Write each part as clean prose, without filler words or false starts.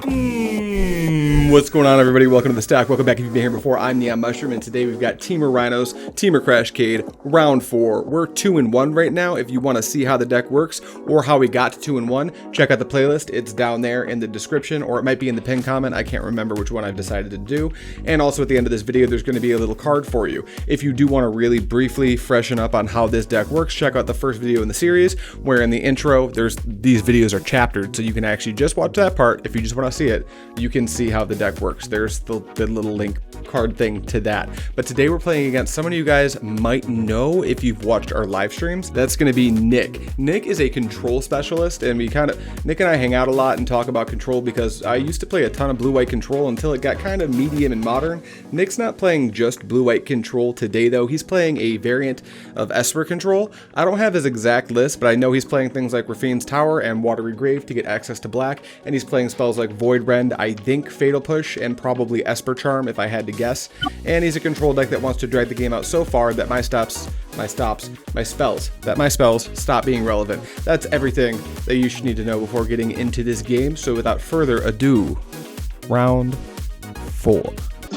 What's going on, everybody? Welcome to the stack. Welcome back if you've been here before. I'm Neon Mushroom, and today we've got Temur Rhinos, Temur Crashcade, round 4. We're 2-1 right now. If you want to see how the deck works or how we got to 2-1, check out the playlist. It's down there in the description, or it might be in the pinned comment. I can't remember which one I've decided to do. And also at the end of this video, there's going to be a little card for you. If you do want to really briefly freshen up on how this deck works, check out the first video in the series, where in the intro, these videos are chaptered, so you can actually just watch that part. If you just want to see it, you can see how the deck works. There's the little link card thing to that. But today we're playing against someone you guys might know if you've watched our live streams. That's going to be Nick. Nick is a control specialist, and Nick and I hang out a lot and talk about control because I used to play a ton of blue-white control until it got kind of medium and modern. Nick's not playing just blue-white control today though. He's playing a variant of Esper control. I don't have his exact list, but I know he's playing things like Raffine's Tower and Watery Grave to get access to black, and he's playing spells like Void Rend, I think Fatal Push, and probably Esper Charm if I had to guess. And he's a control deck that wants to drag the game out so far that my spells stop being relevant. That's everything that you should need to know before getting into this game. So without further ado, round 4.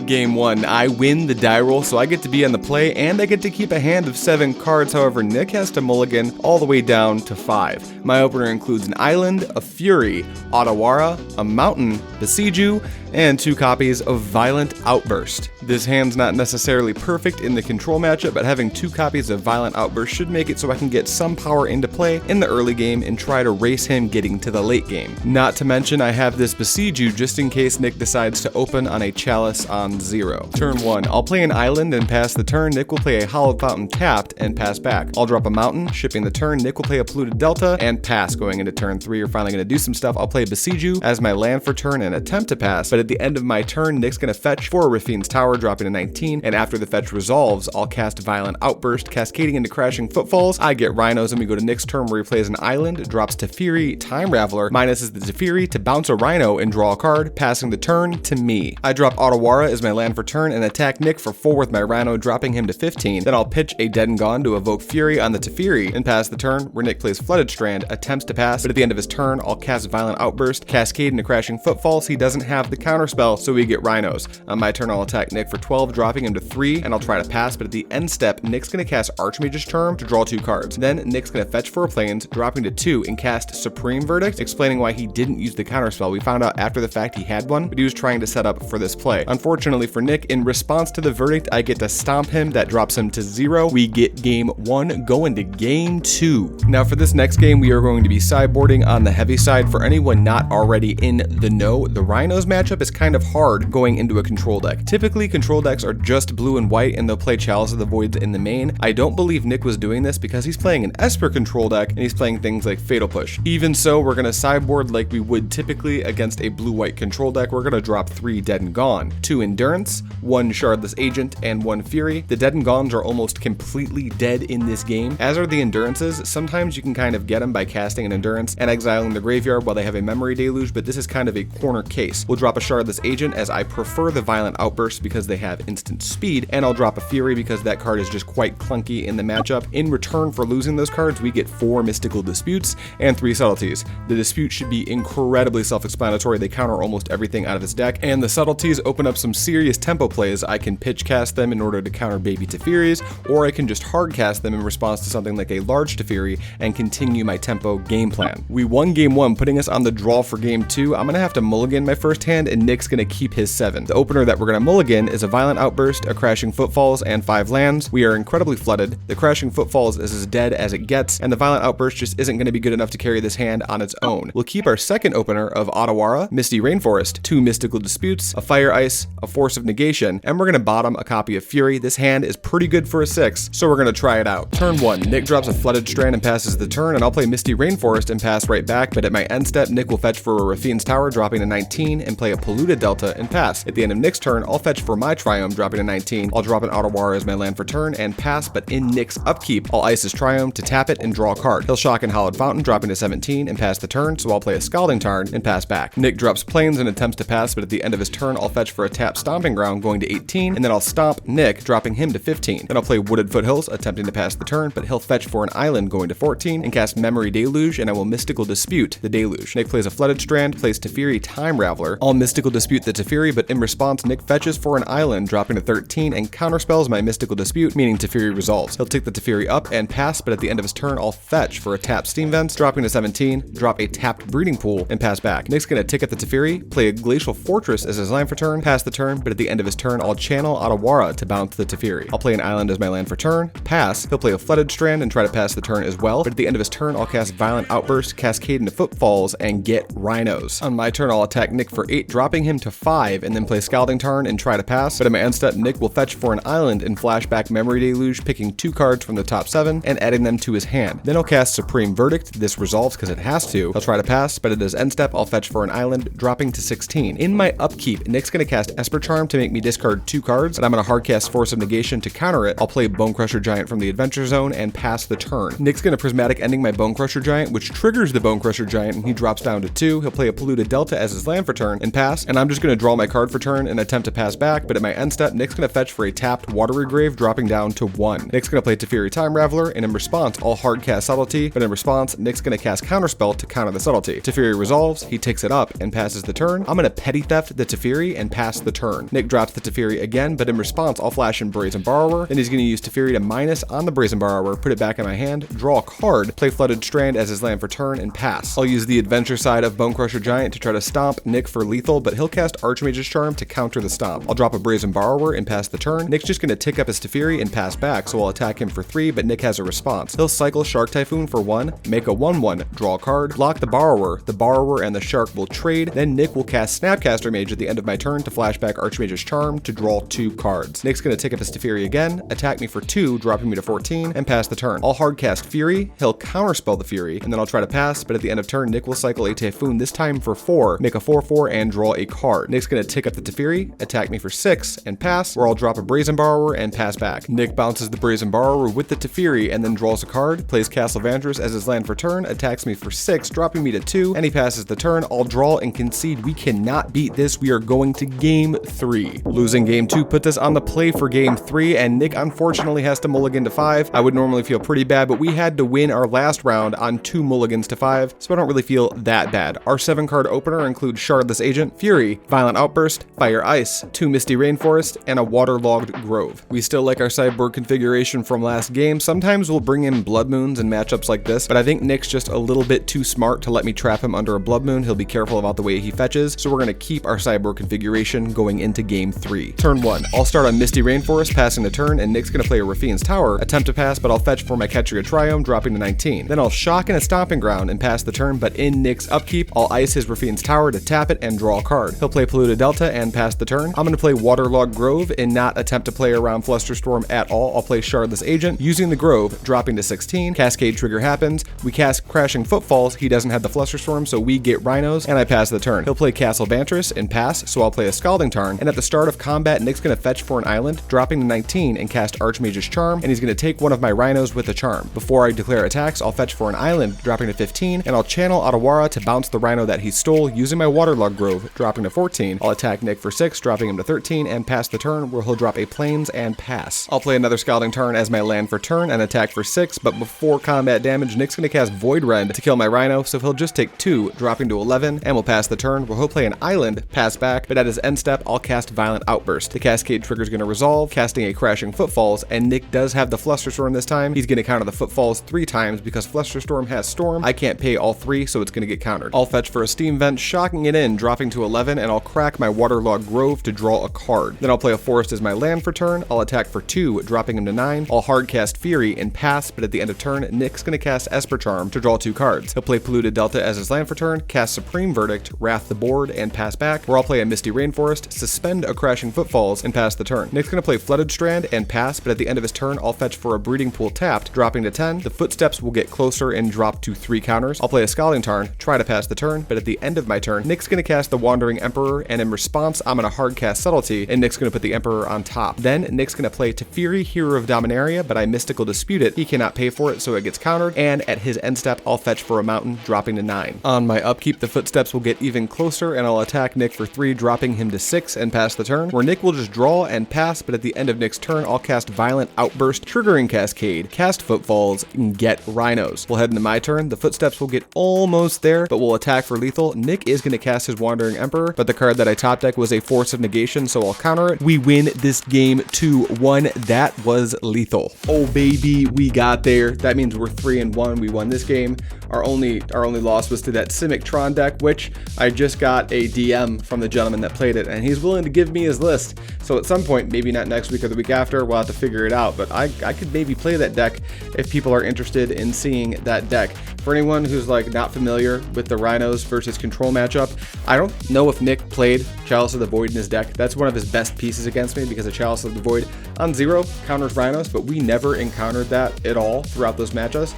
Game 1, I win the die roll, so I get to be on the play, and I get to keep a hand of 7 cards. However, Nick has to mulligan all the way down to 5. My opener includes an island, a fury, Otawara, a mountain, Besiju, and 2 copies of Violent Outburst. This hand's not necessarily perfect in the control matchup, but having 2 copies of Violent Outburst should make it so I can get some power into play in the early game and try to race him getting to the late game. Not to mention I have this Besiju just in case Nick decides to open on a Chalice on 0. Turn 1, I'll play an island and pass the turn. Nick will play a Hallowed Fountain tapped and pass back. I'll drop a mountain, shipping the turn. Nick will play a Polluted Delta and pass going into turn 3. We're finally going to do some stuff. I'll play Besiju as my land for turn and attempt to pass, but at the end of my turn, Nick's going to fetch for Raffine's Tower, dropping to 19, and after the fetch resolves, I'll cast Violent Outburst, cascading into Crashing Footfalls. I get Rhinos, and we go to Nick's turn where he plays an island, drops Teferi, Time Raveler, minuses the Teferi to bounce a Rhino and draw a card, passing the turn to me. I drop Otawara as my land for turn and attack Nick for 4 with my Rhino, dropping him to 15. Then I'll pitch a Dead and Gone to evoke Fury on the Teferi and pass the turn, where Nick plays Flooded Strand, attempts to pass, but at the end of his turn, I'll cast Violent Outburst, cascade into Crashing Footfalls. He doesn't have the counterspell, so we get Rhinos. On my turn, I'll attack Nick for 12, dropping him to 3, and I'll try to pass, but at the end step, Nick's gonna cast Archmage's Charm to draw 2 cards. Then Nick's gonna fetch 4 planes, dropping to 2, and cast Supreme Verdict, explaining why he didn't use the counterspell. We found out after the fact he had one, but he was trying to set up for this play. Unfortunately for Nick, in response to the verdict, I get to stomp him. That drops him to 0. We get game 1, going to game 2. Now for this next game, we are going to be sideboarding on the heavy side. For anyone not already in the know, the Rhinos matchup is kind of hard going into a control deck. Typically, control decks are just blue and white, and they'll play Chalice of the Void in the main. I don't believe Nick was doing this because he's playing an Esper control deck, and he's playing things like Fatal Push. Even so, we're going to sideboard like we would typically against a blue-white control deck. We're going to drop 3 Dead and Gone, 2 Endurance, 1 Shardless Agent, and 1 Fury. The Dead and Gones are almost completely dead in this game, as are the Endurances. Sometimes you can kind of get them by casting an Endurance and exiling the graveyard while they have a Memory Deluge, but this is kind of a corner case. We'll drop a Shardless Agent, as I prefer the Violent Outburst because they have instant speed, and I'll drop a Fury because that card is just quite clunky in the matchup. In return for losing those cards, we get 4 Mystical Disputes and 3 Subtleties. The Dispute should be incredibly self-explanatory. They counter almost everything out of his deck, and the Subtleties open up some serious tempo plays. I can pitch cast them in order to counter baby Teferis, or I can just hard cast them in response to something like a large Teferi and continue my tempo game plan. We won game 1, putting us on the draw for game 2. I'm gonna have to mulligan my first hand, and Nick's gonna keep his 7. The opener that we're gonna mulligan is a Violent Outburst, a Crashing Footfalls, and 5 lands. We are incredibly flooded. The Crashing Footfalls is as dead as it gets, and the Violent Outburst just isn't gonna be good enough to carry this hand on its own. We'll keep our second opener of Otawara, Misty Rainforest, 2 Mystical Disputes, a Fire Ice, a Force of Negation, and we're gonna bottom a copy of Fury. This hand is pretty good for a 6, so we're gonna try it out. Turn 1, Nick drops a Flooded Strand and passes the turn, and I'll play Misty Rainforest and pass right back, but at my end step, Nick will fetch for a Raffine's Tower, dropping to 19, and play a Polluted Delta and pass. At the end of Nick's turn, I'll fetch for my Triumph, dropping to 19. I'll drop an Otawara as my land for turn and pass, but in Nick's upkeep, I'll ice his Triumph to tap it and draw a card. He'll shock and Hallowed Fountain, dropping to 17 and pass the turn, so I'll play a Scalding Tarn and pass back. Nick drops planes and attempts to pass, but at the end of his turn, I'll fetch for a tap Stomping Ground, going to 18, and then I'll stomp Nick, dropping him to 15. Then I'll play Wooded Foothills, attempting to pass the turn, but he'll fetch for an island, going to 14, and cast Memory Deluge, and I will Mystical Dispute the Deluge. Nick plays a Flooded Strand, plays Teferi Time Raveler. I'll Mystical Dispute the Teferi, but in response, Nick fetches for an island, dropping to 13, and counterspells my Mystical Dispute, meaning Teferi resolves. He'll take the Teferi up and pass, but at the end of his turn, I'll fetch for a tapped Steam Vents, dropping to 17, drop a tapped Breeding Pool, and pass back. Nick's gonna tick at the Teferi, play a Glacial Fortress as his land for turn, pass the turn, but at the end of his turn, I'll channel Otawara to bounce the Teferi. I'll play an island as my land for turn, pass, he'll play a Flooded Strand and try to pass the turn as well, but at the end of his turn, I'll cast Violent Outburst, Cascade into Footfalls, and get Rhinos. On my turn, I'll attack Nick for 8, dropping him to 5, and then play Scalding Tarn and try to pass, but at my end step, Nick will fetch for an island and flashback Memory Deluge, picking 2 cards from the top 7 and adding them to his hand. Then he'll cast Supreme Verdict. This resolves because it has to. He'll try to pass, but at his end step, I'll fetch for an island, dropping to 16. In my upkeep, Nick's gonna cast Esper Charm to make me discard 2 cards, and I'm gonna hardcast Force of Negation to counter it. I'll play Bone Crusher Giant from the Adventure Zone and pass the turn. Nick's gonna Prismatic Ending my Bone Crusher Giant, which triggers the Bone Crusher Giant, and he drops down to 2. He'll play a Polluted Delta as his land for turn and pass, and I'm just gonna draw my card for turn and attempt to pass back, but at my end step, Nick's gonna fetch for a tapped Watery Grave, dropping down to 1. Nick's gonna play Teferi Time Raveler, and in response, I'll hardcast Subtlety, but in response, Nick's gonna cast Counterspell to counter the Subtlety. Teferi resolves, he takes it up and passes the turn. I'm gonna Petty Theft the Teferi and pass the turn. Nick drops the Teferi again, but in response, I'll flash in Brazen Borrower, then he's gonna use Teferi to minus on the Brazen Borrower, put it back in my hand, draw a card, play Flooded Strand as his land for turn, and pass. I'll use the adventure side of Bone Crusher Giant to try to stomp Nick for lethal, but he'll cast Archmage's Charm to counter the stomp. I'll drop a Brazen Borrower and pass the turn. Nick's just gonna tick up his Teferi and pass back, so I'll attack him for 3, but Nick has a response. He'll cycle Shark Typhoon for 1, make a 1/1, draw a card, block the Borrower and the Shark will trade, then Nick will cast Snapcaster Mage at the end of my turn to flashback Archmage's Charm to draw 2 cards. Nick's gonna tick up his Teferi again, attack me for 2, dropping me to 14, and pass the turn. I'll hardcast Fury, he'll counterspell the Fury, and then I'll try to pass, but at the end of turn, Nick will cycle a Typhoon, this time for 4, make a 4/4, and draw a card. Nick's gonna tick up the Teferi, attack me for 6, and pass, where I'll drop a Brazen Borrower and pass back. Nick bounces the Brazen Borrower with the Teferi, and then draws a card, plays Castle Vantress as his land for turn, attacks me for 6, dropping me to 2, and he passes the turn. I'll draw and concede. We cannot beat this. We are going to game 3. Losing game 2 put us on the play for game 3, and Nick unfortunately has to mulligan to 5. I would normally feel pretty bad, but we had to win our last round on 2 mulligans to 5, so I don't really feel that bad. Our 7-card opener includes Shardless Agent, Fury, Violent Outburst, Fire Ice, 2 Misty Rainforest, and a Waterlogged Grove. We still like our sideboard configuration from last game. Sometimes we'll bring in Blood Moons in matchups like this, but I think Nick's just a little bit too smart to let me trap him under a Blood Moon. He'll be careful about the way he fetches, so we're going to keep our sideboard configuration going into game 3. Turn 1, I'll start on Misty Rainforest, passing the turn, and Nick's going to play a Rafian's Tower, attempt to pass, but I'll fetch for my Ketria Triome, dropping to 19. Then I'll shock in a Stomping Ground and pass the turn, but in Nick's upkeep, I'll ice his Rafian's Tower to tap it and draw a card. He'll play Polluted Delta and pass the turn. I'm going to play Waterlogged Grove and not attempt to play around Flusterstorm at all. I'll play Shardless Agent, using the Grove, dropping to 16. Cascade trigger happens. We cast Crashing Footfalls. He doesn't have the Flusterstorm, so we get Rhinos, and I pass the turn. He'll play Castle Vantress and pass, so I'll play a Scalding Tarn, and at the start of combat, Nick's going to fetch for an island, dropping to 19, and cast Archmage's Charm, and he's going to take one of my Rhinos with the Charm. Before I declare attacks, I'll fetch for an island, dropping to 15, and I'll channel Otawara to bounce the Rhino that he stole, using my Waterlogged Grove, dropping to 14. I'll attack Nick for 6, dropping him to 13, and pass the turn, where he'll drop a Plains and pass. I'll play another Scalding Tarn as my land for turn and attack for 6, but before combat damage, Nick's going to cast Void Rend to kill my Rhino, so he'll just take 2, dropping to 11, and we'll pass the turn, where he'll play an island, pass back, but at his end step, I'll cast Violent Outburst. The Cascade trigger is going to resolve, casting a Crashing Footfalls, and Nick does have the Flusterstorm this time. He's going to counter the Footfalls 3 times because Flusterstorm has Storm. I can't pay all 3, so it's going to get countered. I'll fetch for a Steam Vent, shocking it in, dropping to 11, and I'll crack my Waterlogged Grove to draw a card. Then I'll play a Forest as my land for turn. I'll attack for 2, dropping him to 9. I'll hardcast Fury and pass, but at the end of turn, Nick's going to cast Esper Charm to draw 2 cards. He'll play Polluted Delta as his land for turn, cast Supreme Verdict, Wrath the board, and pass back, where I'll play a Misty Rainforest, suspend a Crashing Footfalls, and pass the turn. Nick's going to play Flooded Strand and pass, but at the end of his turn, I'll fetch for a Breeding Pool tapped, dropping to 10. The Footsteps will get closer and drop to 3 counters. I'll play a Scalding Tarn, try to pass the turn, but at the end of my turn, Nick's going to cast the Wandering Emperor, and in response, I'm going to hardcast Subtlety, and Nick's going to put the Emperor on top. Then Nick's going to play Teferi, Hero of Dominaria, but I Mystical Dispute it. He cannot pay for it, so it gets countered, and at his end step, I'll fetch for a mountain, dropping to 9. On my upkeep, the Footsteps will get even closer, and I'll attack Nick for 3, dropping him to 6. decks and pass the turn, where Nick will just draw and pass, but at the end of Nick's turn, I'll cast Violent Outburst, triggering Cascade, cast Footfalls, and get Rhinos. We'll head into my turn. The Footsteps will get almost there, but we'll attack for lethal. Nick is going to cast his Wandering Emperor, but the card that I top deck was a Force of Negation, so I'll counter it. We win this game 2-1. That was lethal. Oh baby, we got there. That means we're 3-1. We won this game. Our only loss was to that Simic Tron deck, which I just got a DM from the gentleman that played it, and he's willing to give me his list. So at some point, maybe not next week or the week after, we'll have to figure it out, but I could maybe play that deck if people are interested in seeing that deck. For anyone who's like not familiar with the Rhinos versus Control matchup, I don't know if Nick played Chalice of the Void in his deck. That's one of his best pieces against me because of Chalice of the Void on 0 counters Rhinos, but we never encountered that at all throughout those matchups.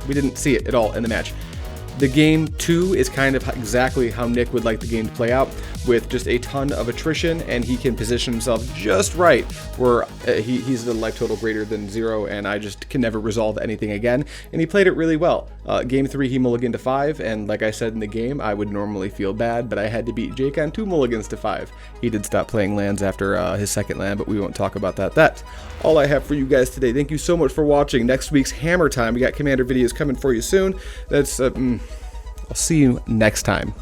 We didn't see it at all in the match. The game 2 is kind of exactly how Nick would like the game to play out, with just a ton of attrition, and he can position himself just right where he's the life total greater than 0, and I just can never resolve anything again, and he played it really well. Game 3 he mulliganed to 5, and like I said in the game, I would normally feel bad, but I had to beat Jake on 2 mulligans to 5. He did stop playing lands after his second land, but we won't talk about that. That's all I have for you guys today. Thank you so much for watching. Next week's Hammer Time. We got Commander videos coming for you soon. I'll see you next time.